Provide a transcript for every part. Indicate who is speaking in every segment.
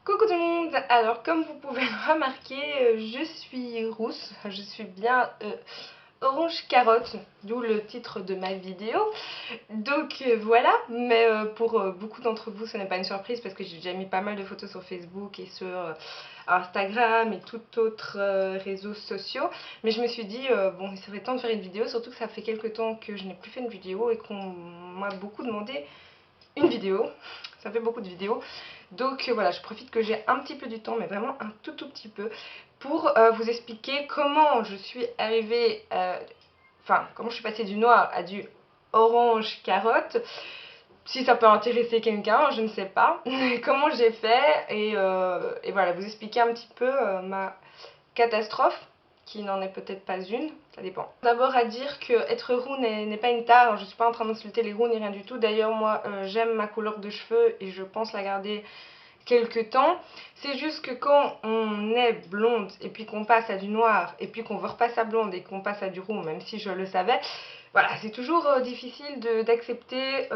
Speaker 1: Coucou tout le monde. Alors comme vous pouvez le remarquer, je suis rousse, je suis bien orange carotte, d'où le titre de ma vidéo. Donc voilà, mais pour beaucoup d'entre vous ce n'est pas une surprise parce que j'ai déjà mis pas mal de photos sur Facebook et sur Instagram et tout autre réseaux sociaux. Mais je me suis dit, bon, il serait temps de faire une vidéo, surtout que ça fait quelques temps que je n'ai plus fait une vidéo et qu'on m'a beaucoup demandé une vidéo. Ça fait beaucoup de vidéos. Donc voilà, je profite que j'ai un petit peu du temps, mais vraiment un tout petit peu, pour vous expliquer comment je suis arrivée, enfin, comment je suis passée du noir à du orange carotte. Si ça peut intéresser quelqu'un, je ne sais pas. Comment j'ai fait et voilà, vous expliquer un petit peu ma catastrophe, qui n'en est peut-être pas une, ça dépend. D'abord à dire que être roux n'est pas une tare, je ne suis pas en train d'insulter les roux ni rien du tout. D'ailleurs moi j'aime ma couleur de cheveux et je pense la garder quelques temps. C'est juste que quand on est blonde et puis qu'on passe à du noir et puis qu'on veut repasser à blonde et qu'on passe à du roux, même si je le savais, voilà, c'est toujours difficile d'accepter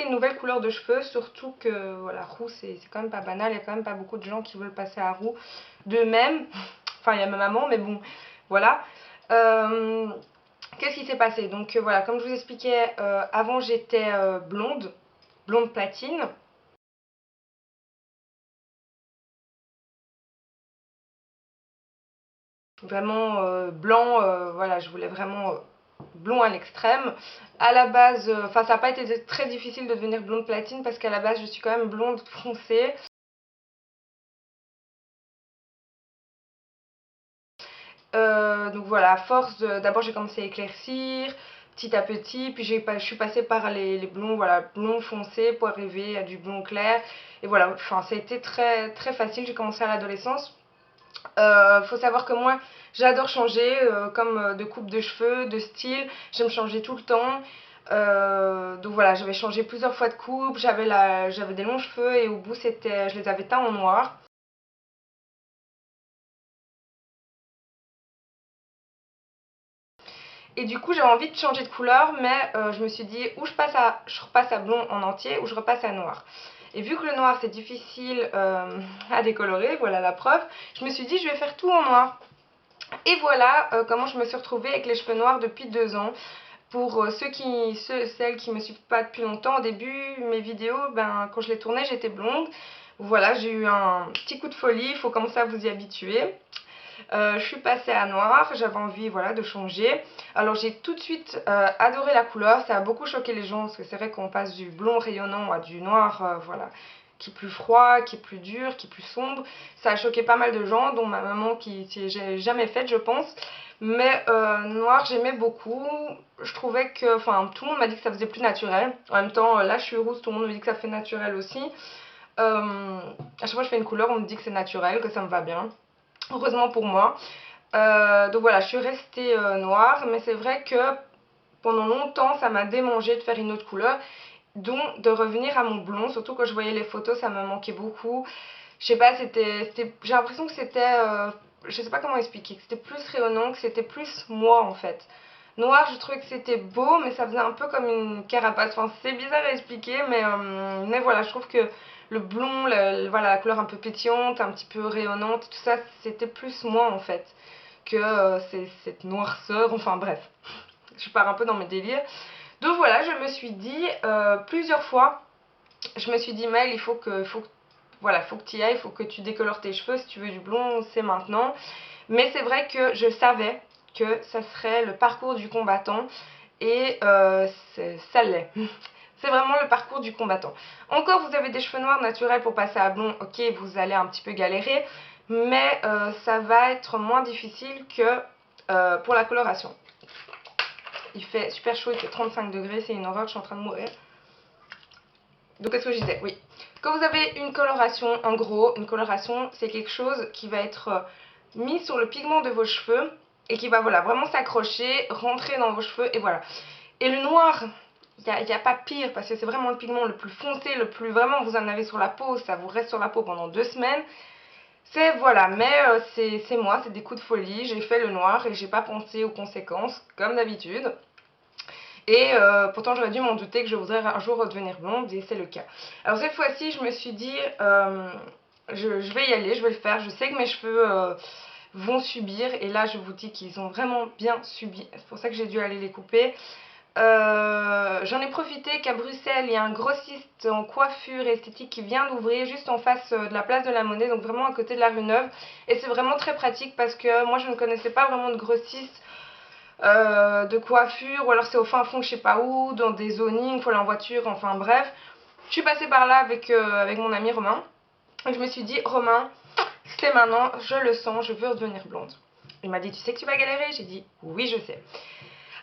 Speaker 1: une nouvelle couleur de cheveux, surtout que voilà, roux c'est quand même pas banal, il y a quand même pas beaucoup de gens qui veulent passer à roux d'eux-mêmes, enfin il y a ma maman, mais bon, voilà. Qu'est-ce qui s'est passé? Donc voilà, comme je vous expliquais, avant j'étais blonde platine. Vraiment blanc, voilà, je voulais vraiment blond à l'extrême. À la base, enfin ça n'a pas été très difficile de devenir blonde platine parce qu'à la base je suis quand même blonde foncée. Donc voilà, à force d'abord j'ai commencé à éclaircir petit à petit, puis je suis passée par les blonds, voilà, blond foncé pour arriver à du blond clair. Et voilà, enfin ça a été très facile, j'ai commencé à l'adolescence. Faut savoir que moi j'adore changer, comme de coupe de cheveux, de style, j'aime changer tout le temps. Donc voilà, j'avais changé plusieurs fois de coupe, j'avais des longs cheveux et au bout je les avais teints en noir. Et du coup j'avais envie de changer de couleur, mais je me suis dit ou je repasse à blond en entier ou je repasse à noir. Et vu que le noir c'est difficile à décolorer, voilà la preuve, je me suis dit je vais faire tout en noir. Et voilà comment je me suis retrouvée avec les cheveux noirs depuis 2 ans. Pour celles qui me suivent pas depuis longtemps, au début, mes vidéos, ben, quand je les tournais, j'étais blonde. Voilà, j'ai eu un petit coup de folie, il faut commencer à vous y habituer. Je suis passée à noir, j'avais envie voilà, de changer. Alors j'ai tout de suite adoré la couleur, ça a beaucoup choqué les gens parce que c'est vrai qu'on passe du blond rayonnant à du noir, voilà, qui est plus froid, qui est plus dur, qui est plus sombre. Ça a choqué pas mal de gens, dont ma maman qui j'ai jamais faite je pense. Mais noir j'aimais beaucoup, je trouvais que, enfin tout le monde m'a dit que ça faisait plus naturel. En même temps là je suis rousse, tout le monde me dit que ça fait naturel aussi. À chaque fois que je fais une couleur on me dit que c'est naturel, que ça me va bien. Heureusement pour moi. Donc voilà, je suis restée noire, mais c'est vrai que pendant longtemps ça m'a démangé de faire une autre couleur, donc de revenir à mon blond, surtout quand je voyais les photos ça me manquait beaucoup. Je sais pas, j'ai l'impression que c'était, je sais pas comment expliquer, que c'était plus rayonnant, que c'était plus moi en fait. Noir, je trouvais que c'était beau, mais ça faisait un peu comme une carapace. Enfin, c'est bizarre à expliquer, mais voilà, je trouve que le blond, voilà, la couleur un peu pétillante, un petit peu rayonnante, tout ça, c'était plus moi en fait, que cette noirceur. Enfin bref, je pars un peu dans mes délires. Donc voilà, je me suis dit plusieurs fois, je me suis dit, Mel, voilà, faut que tu y ailles, il faut que tu décolores tes cheveux, si tu veux du blond, c'est maintenant. Mais c'est vrai que je savais que ça serait le parcours du combattant et ça l'est. C'est vraiment le parcours du combattant. Encore, vous avez des cheveux noirs naturels pour passer à blond, ok, vous allez un petit peu galérer, mais ça va être moins difficile que pour la coloration. Il fait super chaud, il fait 35 degrés, c'est une horreur, je suis en train de mourir. Donc qu'est-ce que je disais? Oui. Quand vous avez une coloration, en gros, une coloration, c'est quelque chose qui va être mis sur le pigment de vos cheveux et qui va voilà, vraiment s'accrocher, rentrer dans vos cheveux et voilà. Et le noir, il n'y a pas pire parce que c'est vraiment le pigment le plus foncé, le plus vraiment vous en avez sur la peau, ça vous reste sur la peau pendant 2 semaines. C'est voilà, mais c'est moi, c'est des coups de folie, j'ai fait le noir et j'ai pas pensé aux conséquences comme d'habitude. Et pourtant j'aurais dû m'en douter que je voudrais un jour redevenir blonde, et c'est le cas. Alors cette fois-ci je me suis dit, je vais y aller, je vais le faire. Je sais que mes cheveux vont subir, et là je vous dis qu'ils ont vraiment bien subi, c'est pour ça que j'ai dû aller les couper. J'en ai profité qu'à Bruxelles il y a un grossiste en coiffure et esthétique qui vient d'ouvrir juste en face de la place de la Monnaie, donc vraiment à côté de la rue Neuve, et c'est vraiment très pratique parce que moi je ne connaissais pas vraiment de grossiste de coiffure, ou alors c'est au fin fond je sais pas où, dans des zonings, il faut aller en voiture, enfin bref. Je suis passée par là avec mon ami Romain, et je me suis dit, Romain, c'est maintenant, je le sens, je veux redevenir blonde. Il m'a dit, tu sais que tu vas galérer? J'ai dit, oui je sais.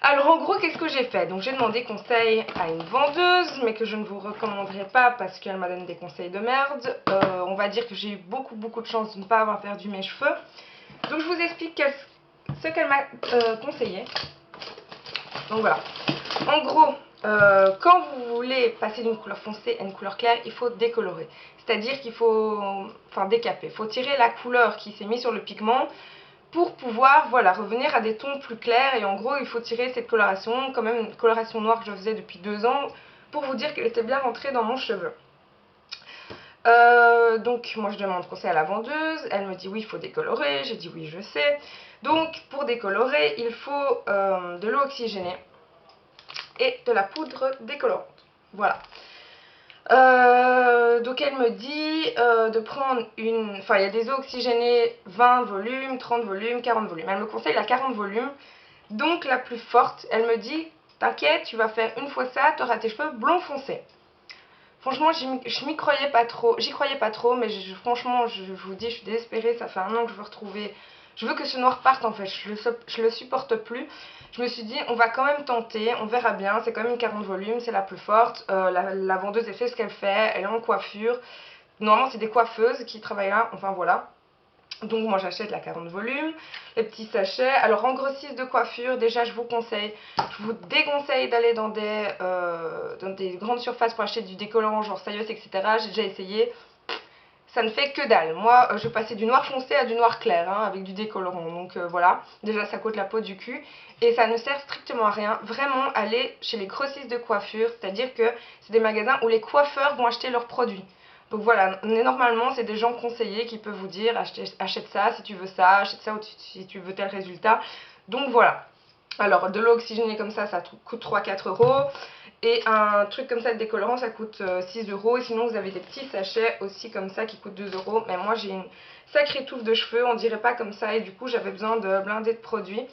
Speaker 1: Alors en gros, qu'est-ce que j'ai fait? Donc j'ai demandé conseil à une vendeuse, mais que je ne vous recommanderai pas parce qu'elle m'a donné des conseils de merde. On va dire que j'ai eu beaucoup de chance de ne pas avoir perdu mes cheveux. Donc je vous explique ce qu'elle m'a conseillé. Donc voilà. En gros, quand vous voulez passer d'une couleur foncée à une couleur claire, il faut décolorer. C'est-à-dire qu'il faut, enfin décaper, il faut tirer la couleur qui s'est mise sur le pigment pour pouvoir voilà, revenir à des tons plus clairs. Et en gros il faut tirer cette coloration, quand même une coloration noire que je faisais depuis 2 ans, pour vous dire qu'elle était bien rentrée dans mon cheveu. Donc moi je demande conseil à la vendeuse, elle me dit oui il faut décolorer, j'ai dit oui je sais. Donc pour décolorer il faut de l'eau oxygénée et de la poudre décolorante, voilà. Donc elle me dit de prendre une... Enfin il y a des eaux oxygénées 20 volumes, 30 volumes, 40 volumes. Elle me conseille la 40 volumes, donc la plus forte. Elle me dit, t'inquiète, tu vas faire une fois ça, tu auras tes cheveux blond foncé. Franchement je m'y croyais pas trop, j'y croyais pas trop, mais franchement je vous dis, je suis désespérée, ça fait 1 an que je veux retrouver... Je veux que ce noir parte en fait, je le supporte plus. Je me suis dit, on va quand même tenter, on verra bien, c'est quand même une 40 volumes, c'est la plus forte. La vendeuse, elle fait ce qu'elle fait, elle est en coiffure. Normalement, c'est des coiffeuses qui travaillent là, enfin voilà. Donc moi j'achète la 40 volumes, les petits sachets. Alors en grossiste de coiffure, déjà je vous déconseille d'aller dans des grandes surfaces pour acheter du décolorant genre Sayos, etc. J'ai déjà essayé. Ça ne fait que dalle. Moi, je passais du noir foncé à du noir clair, hein, avec du décolorant. Donc voilà, déjà ça coûte la peau du cul. Et ça ne sert strictement à rien. Vraiment, aller chez les grossistes de coiffure, c'est-à-dire que c'est des magasins où les coiffeurs vont acheter leurs produits. Donc voilà, normalement, c'est des gens conseillés qui peuvent vous dire achète ça si tu veux ça, achète ça si tu veux tel résultat. Donc voilà. Alors, de l'eau oxygénée comme ça coûte 3-4 euros. Et un truc comme ça de décolorant, ça coûte 6 euros. Et sinon, vous avez des petits sachets aussi comme ça qui coûtent 2 euros. Mais moi, j'ai une sacrée touffe de cheveux, on dirait pas comme ça. Et du coup, j'avais besoin de blinder de produits.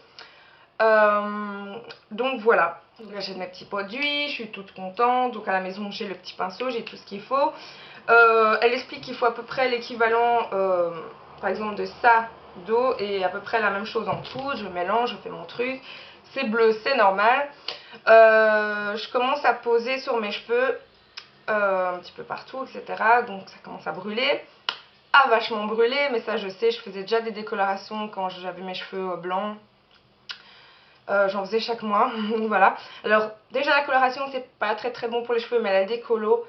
Speaker 1: Donc voilà. Là, j'ai mes petits produits, je suis toute contente. Donc à la maison, j'ai le petit pinceau, j'ai tout ce qu'il faut. Elle explique qu'il faut à peu près l'équivalent, par exemple, de ça d'eau et à peu près la même chose en poudre. Je mélange, je fais mon truc. C'est bleu, c'est normal. Je commence à poser sur mes cheveux un petit peu partout, etc. Donc ça commence à brûler. Ah, vachement brûlé, mais ça je sais, je faisais déjà des décolorations quand j'avais mes cheveux blancs. J'en faisais chaque mois, donc voilà. Alors déjà la coloration c'est pas très bon pour les cheveux, mais la décolo,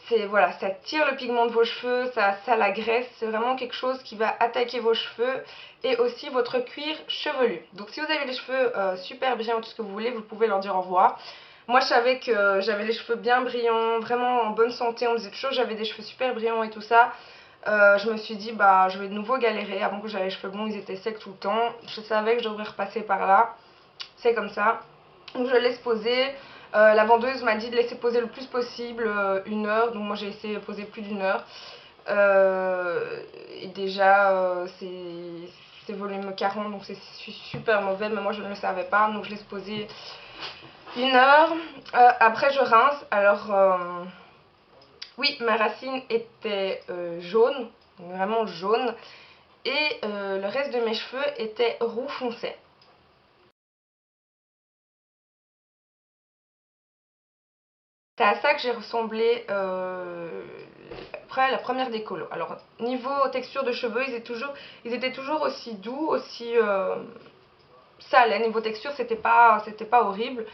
Speaker 1: c'est voilà, ça tire le pigment de vos cheveux, ça l'agresse, c'est vraiment quelque chose qui va attaquer vos cheveux et aussi votre cuir chevelu. Donc si vous avez les cheveux super brillants, tout ce que vous voulez, vous pouvez leur dire au revoir. Moi je savais que j'avais les cheveux bien brillants, vraiment en bonne santé, on me disait toujours que j'avais des cheveux super brillants et tout ça. Je me suis dit bah je vais de nouveau galérer. Avant que j'avais les cheveux blonds, ils étaient secs tout le temps. Je savais que je devrais repasser par là, c'est comme ça. Donc je laisse poser. La vendeuse m'a dit de laisser poser le plus possible, 1 heure, donc moi j'ai essayé de poser plus d'1 heure. Et déjà c'est volume 40, donc c'est super mauvais, mais moi je ne le savais pas, donc je laisse poser 1 heure. Après je rince. Alors oui, ma racine était jaune, vraiment jaune, et le reste de mes cheveux était roux foncé. C'est à ça que j'ai ressemblé après la première décolo. Alors niveau texture de cheveux, ils étaient toujours aussi doux, aussi sales. Niveau texture, c'était pas horrible.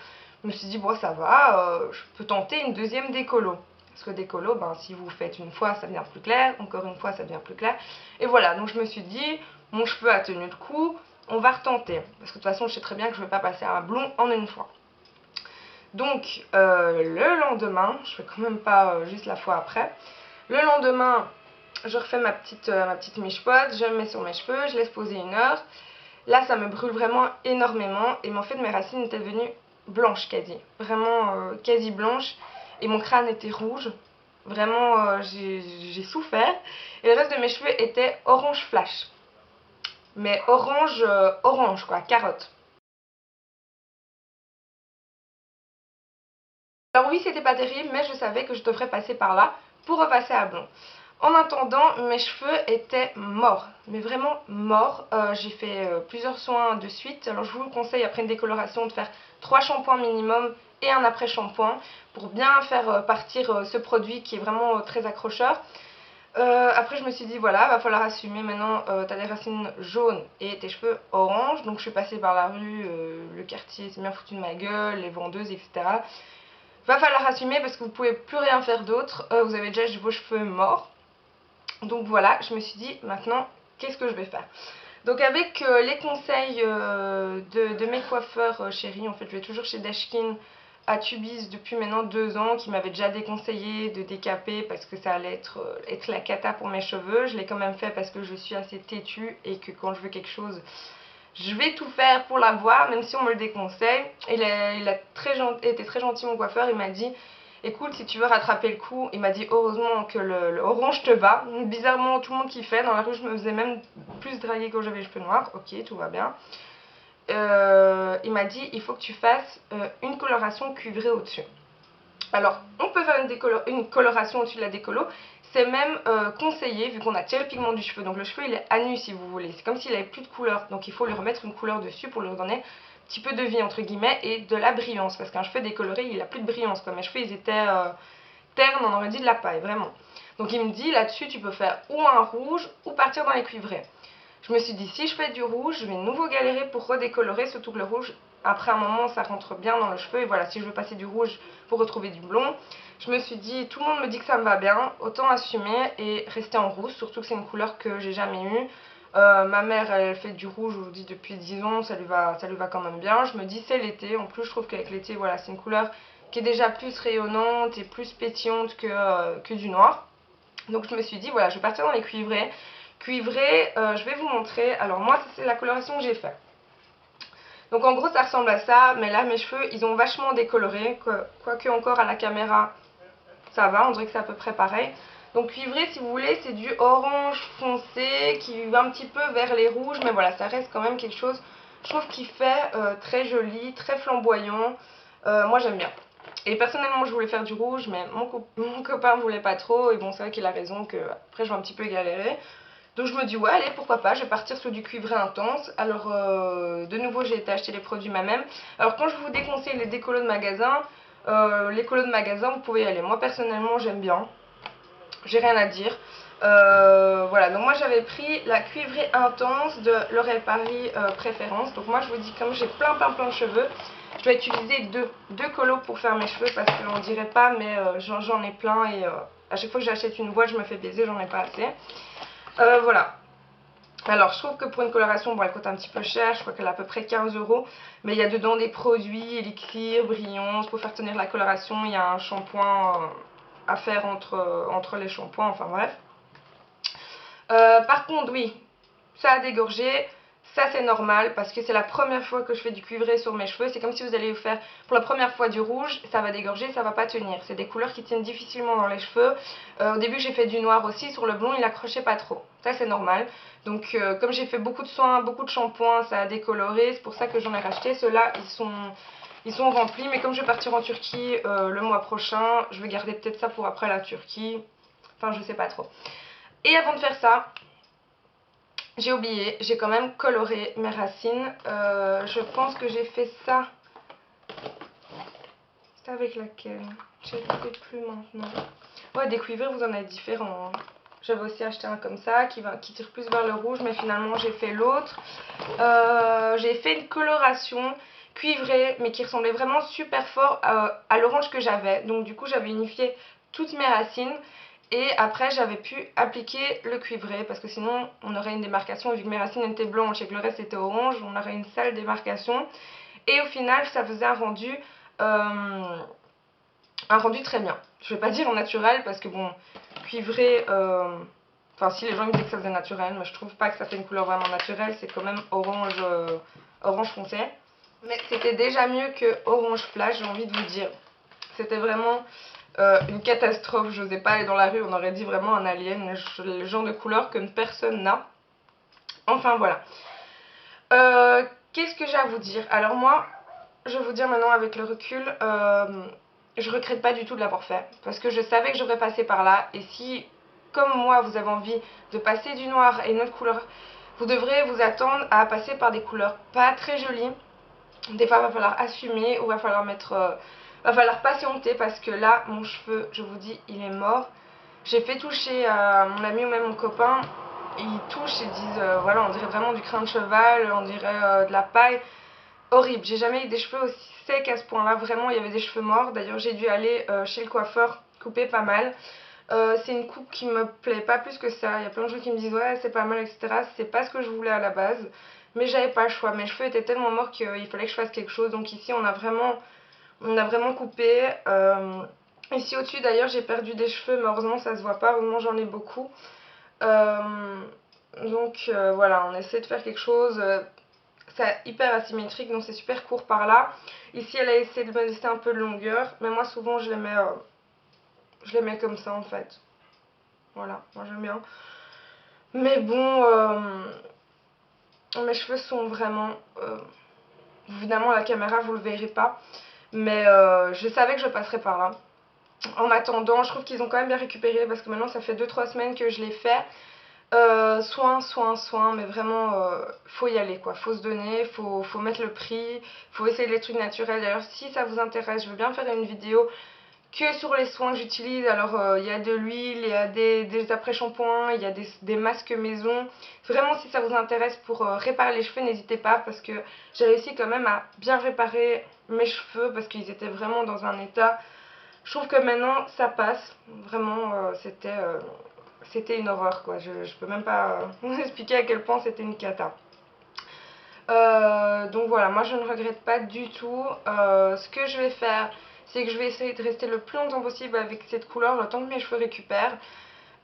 Speaker 1: Je me suis dit bon ça va, je peux tenter une deuxième décolo. Parce que décolo, ben, si vous faites une fois, ça devient plus clair, encore une fois, ça devient plus clair. Et voilà, donc je me suis dit, mon cheveu a tenu le coup, on va retenter. Parce que de toute façon, je sais très bien que je ne vais pas passer à un blond en une fois. Donc le lendemain, je fais quand même pas juste la fois après, le lendemain je refais ma petite mèche-pote, je le mets sur mes cheveux, je laisse poser 1 heure. Là ça me brûle vraiment énormément et en fait mes racines étaient devenues blanches quasi, vraiment quasi blanches, et mon crâne était rouge. Vraiment j'ai souffert, et le reste de mes cheveux était orange flash, mais orange orange quoi, carotte. Alors oui, c'était pas terrible, mais je savais que je devrais passer par là pour repasser à blond. En attendant, mes cheveux étaient morts, mais vraiment morts. J'ai fait plusieurs soins de suite. Alors je vous le conseille après une décoloration de faire 3 shampoings minimum et un après-shampoing pour bien faire partir ce produit qui est vraiment très accrocheur. Après je me suis dit voilà, va falloir assumer maintenant, t'as des racines jaunes et tes cheveux orange. Donc je suis passée par la rue, le quartier s'est bien foutu de ma gueule, les vendeuses, etc. Va falloir assumer parce que vous pouvez plus rien faire d'autre, vous avez déjà vos cheveux morts. Donc voilà, je me suis dit maintenant qu'est-ce que je vais faire. Donc avec les conseils de mes coiffeurs chéris, en fait je vais toujours chez Dashkin à Tubize depuis maintenant 2 ans, qui m'avait déjà déconseillé de décaper parce que ça allait être la cata pour mes cheveux. Je l'ai quand même fait parce que je suis assez têtue et que quand je veux quelque chose, je vais tout faire pour l'avoir, même si on me le déconseille. Il a été très gentil, mon coiffeur. Il m'a dit écoute, si tu veux rattraper le coup, il m'a dit heureusement que le orange te va. Bizarrement, tout le monde kiffait. Dans la rue, je me faisais même plus draguer quand j'avais les cheveux noirs. Ok, tout va bien. Il m'a dit il faut que tu fasses une coloration cuivrée au-dessus. Alors, on peut faire une coloration au-dessus de la décolo. C'est même conseillé vu qu'on a tiré le pigment du cheveu. Donc le cheveu il est à nu si vous voulez. C'est comme s'il n'avait plus de couleur. Donc il faut lui remettre une couleur dessus pour lui donner un petit peu de vie entre guillemets et de la brillance. Parce qu'un cheveu décoloré il n'a plus de brillance. Mes cheveux ils étaient ternes, on aurait dit de la paille, vraiment. Donc il me dit là-dessus tu peux faire ou un rouge ou partir dans les cuivrés. Je me suis dit si je fais du rouge je vais de nouveau galérer pour redécolorer. Surtout que le rouge après un moment ça rentre bien dans le cheveu. Et voilà, si je veux passer du rouge pour retrouver du blond, je me suis dit tout le monde me dit que ça me va bien, autant assumer et rester en rousse. Surtout que c'est une couleur que j'ai jamais eue. Ma mère elle fait du rouge, je vous dis depuis 10 ans, ça lui va quand même bien. Je me dis c'est l'été, en plus je trouve qu'avec l'été voilà c'est une couleur qui est déjà plus rayonnante et plus pétillante que du noir. Donc je me suis dit voilà je vais partir dans les cuivrés. Cuivrés, je vais vous montrer. Alors moi c'est la coloration que j'ai fait. Donc en gros ça ressemble à ça, mais là mes cheveux ils ont vachement décoloré, quoique encore à la caméra ça va, on dirait que c'est à peu près pareil. Donc cuivré si vous voulez c'est du orange foncé qui va un petit peu vers les rouges, mais voilà ça reste quand même quelque chose je trouve qui fait très joli, très flamboyant. Moi j'aime bien. Et personnellement je voulais faire du rouge mais mon copain ne voulait pas trop, et bon c'est vrai qu'il a raison que après je vais un petit peu galérer. Donc je me dis ouais allez pourquoi pas, je vais partir sur du cuivré intense. Alors de nouveau j'ai été acheter les produits moi-même. Alors quand je vous déconseille les décolos de magasin, les colos de magasin vous pouvez y aller. Moi personnellement j'aime bien, j'ai rien à dire. Voilà, donc moi j'avais pris la cuivrée intense de L'Oréal Paris Préférence. Donc moi je vous dis comme j'ai plein de cheveux, je vais utiliser deux colos pour faire mes cheveux parce qu'on dirait pas mais j'en ai plein et à chaque fois que j'achète une boîte je me fais baiser, j'en ai pas assez. Voilà. Alors je trouve que pour une coloration, bon elle coûte un petit peu cher, je crois qu'elle a à peu près 15 €. Mais il y a dedans des produits, élixir, brillance, pour faire tenir la coloration. Il y a un shampoing à faire entre les shampoings, enfin bref. Par contre oui, ça a dégorgé. Ça c'est normal parce que c'est la première fois que je fais du cuivré sur mes cheveux. C'est comme si vous allez vous faire pour la première fois du rouge, ça va dégorger, ça va pas tenir. C'est des couleurs qui tiennent difficilement dans les cheveux. Au début j'ai fait du noir aussi, sur le blond il accrochait pas trop. Ça c'est normal. Donc comme j'ai fait beaucoup de soins, beaucoup de shampoings, ça a décoloré. C'est pour ça que j'en ai racheté. Ceux-là ils sont remplis. Mais comme je vais partir en Turquie le mois prochain, je vais garder peut-être ça pour après la Turquie. Enfin je sais pas trop. Et avant de faire ça, j'ai oublié, j'ai quand même coloré mes racines. Je pense que j'ai fait ça. C'est avec laquelle? Je ne sais plus maintenant. Ouais, des cuivrés, vous en avez différents. Hein. J'avais aussi acheté un comme ça qui tire plus vers le rouge, mais finalement j'ai fait l'autre. J'ai fait une coloration cuivrée, mais qui ressemblait vraiment super fort à l'orange que j'avais. Donc du coup j'avais unifié toutes mes racines. Et après j'avais pu appliquer le cuivré parce que sinon on aurait une démarcation. Vu que mes racines étaient blanches et que le reste était orange, on aurait une sale démarcation. Et au final ça faisait un rendu un rendu très bien. Je vais pas dire naturel parce que bon, cuivré, enfin si les gens me disent que ça faisait naturel, mais je trouve pas que ça fait une couleur vraiment naturelle, c'est quand même orange, orange foncé. Mais c'était déjà mieux que orange flash, j'ai envie de vous dire. C'était vraiment une catastrophe, je n'osais pas aller dans la rue, on aurait dit vraiment un alien, le genre de couleur que personne n'a. Enfin voilà. Qu'est-ce que j'ai à vous dire? Alors moi, je vais vous dire maintenant avec le recul, je regrette pas du tout de l'avoir fait. Parce que je savais que je devrais passer par là. Et si, comme moi, vous avez envie de passer du noir à une autre couleur, vous devrez vous attendre à passer par des couleurs pas très jolies. Des fois, il va falloir assumer ou va falloir va falloir patienter parce que là, mon cheveu, je vous dis, il est mort. J'ai fait toucher à mon ami ou même mon copain. Ils touchent et disent, voilà, on dirait vraiment du crin de cheval, on dirait de la paille. Horrible, j'ai jamais eu des cheveux aussi secs à ce point-là. Vraiment, il y avait des cheveux morts. D'ailleurs, j'ai dû aller chez le coiffeur couper pas mal. C'est une coupe qui me plaît pas plus que ça. Il y a plein de gens qui me disent ouais c'est pas mal etc. C'est pas ce que je voulais à la base. Mais j'avais pas le choix. Mes cheveux étaient tellement morts qu'il fallait que je fasse quelque chose. Donc ici on a vraiment coupé. Ici au-dessus d'ailleurs j'ai perdu des cheveux. Mais heureusement ça se voit pas. Heureusement j'en ai beaucoup. Donc voilà, on essaie de faire quelque chose. C'est hyper asymétrique donc c'est super court par là. Ici elle a essayé de me laisser un peu de longueur. Mais moi souvent je les mets comme ça en fait. Voilà, moi j'aime bien. Mais bon, mes cheveux sont vraiment... évidemment, à la caméra, vous le verrez pas. Mais je savais que je passerais par là. En attendant, je trouve qu'ils ont quand même bien récupéré parce que maintenant, ça fait 2-3 semaines que je l'ai fait. Soin, mais vraiment, faut y aller quoi. Faut se donner, faut mettre le prix, faut essayer les trucs naturels. D'ailleurs, si ça vous intéresse, je veux bien faire une vidéo que sur les soins que j'utilise. Alors il y a de l'huile, il y a des après-shampoings, il y a des masques maison. Vraiment si ça vous intéresse pour réparer les cheveux, n'hésitez pas parce que j'ai réussi quand même à bien réparer mes cheveux parce qu'ils étaient vraiment dans un état. Je trouve que maintenant ça passe. Vraiment c'était une horreur quoi. Je peux même pas vous expliquer à quel point c'était une cata. Donc voilà, moi je ne regrette pas du tout. Ce que je vais faire, c'est que je vais essayer de rester le plus longtemps possible avec cette couleur, le temps que mes cheveux récupèrent.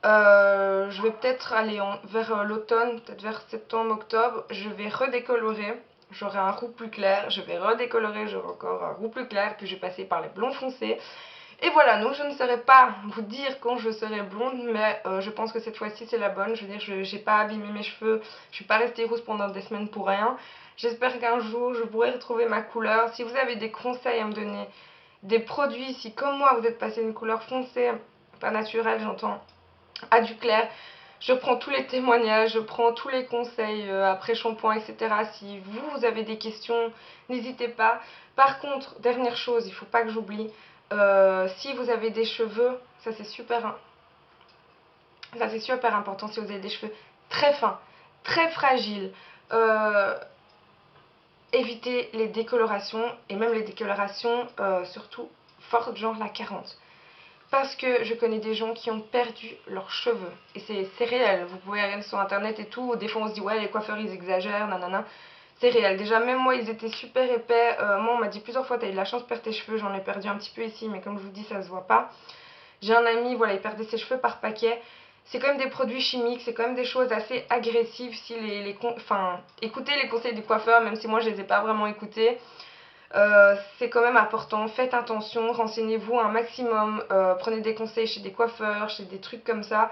Speaker 1: Je vais peut-être aller vers l'automne, peut-être vers septembre, octobre. Je vais redécolorer. J'aurai un roux plus clair. Je vais redécolorer, j'aurai encore un roux plus clair. Puis je vais passer par les blonds foncés. Et voilà, donc je ne saurais pas vous dire quand je serai blonde, mais je pense que cette fois-ci c'est la bonne. Je veux dire, je n'ai pas abîmé mes cheveux, je suis pas restée rousse pendant des semaines pour rien. J'espère qu'un jour je pourrai retrouver ma couleur. Si vous avez des conseils à me donner, des produits, si comme moi vous êtes passé d'une couleur foncée, pas naturelle j'entends, à du clair, je prends tous les témoignages, je prends tous les conseils après shampoing, etc. Si vous avez des questions, n'hésitez pas. Par contre, dernière chose, il ne faut pas que j'oublie, si vous avez des cheveux, ça c'est super important, si vous avez des cheveux très fins, très fragiles, évitez les décolorations, et même les décolorations surtout fortes, genre la 40. Parce que je connais des gens qui ont perdu leurs cheveux. Et c'est réel. Vous pouvez aller sur internet et tout. Des fois on se dit ouais les coiffeurs ils exagèrent, nanana. C'est réel. Déjà même moi ils étaient super épais. Moi on m'a dit plusieurs fois t'as eu de la chance de perdre tes cheveux. J'en ai perdu un petit peu ici mais comme je vous dis ça se voit pas. J'ai un ami, voilà, il perdait ses cheveux par paquet. C'est quand même des produits chimiques, c'est quand même des choses assez agressives. Si enfin, écoutez les conseils du coiffeur, même si moi je les ai pas vraiment écoutés. C'est quand même important, faites attention, renseignez-vous un maximum, prenez des conseils chez des coiffeurs, chez des trucs comme ça.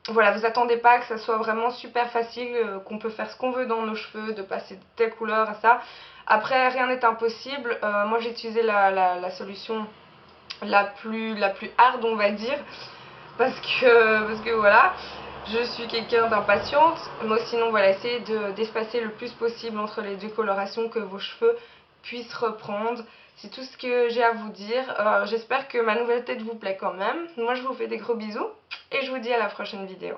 Speaker 1: Voilà, vous attendez pas que ça soit vraiment super facile, qu'on peut faire ce qu'on veut dans nos cheveux, de passer de telle couleur à ça. Après, rien n'est impossible. Moi j'ai utilisé la solution la plus hard on va dire, parce que voilà. Je suis quelqu'un d'impatiente, mais sinon voilà, essayez d'espacer le plus possible entre les deux colorations, que vos cheveux puissent reprendre. C'est tout ce que j'ai à vous dire. J'espère que ma nouvelle tête vous plaît quand même. Moi je vous fais des gros bisous et je vous dis à la prochaine vidéo.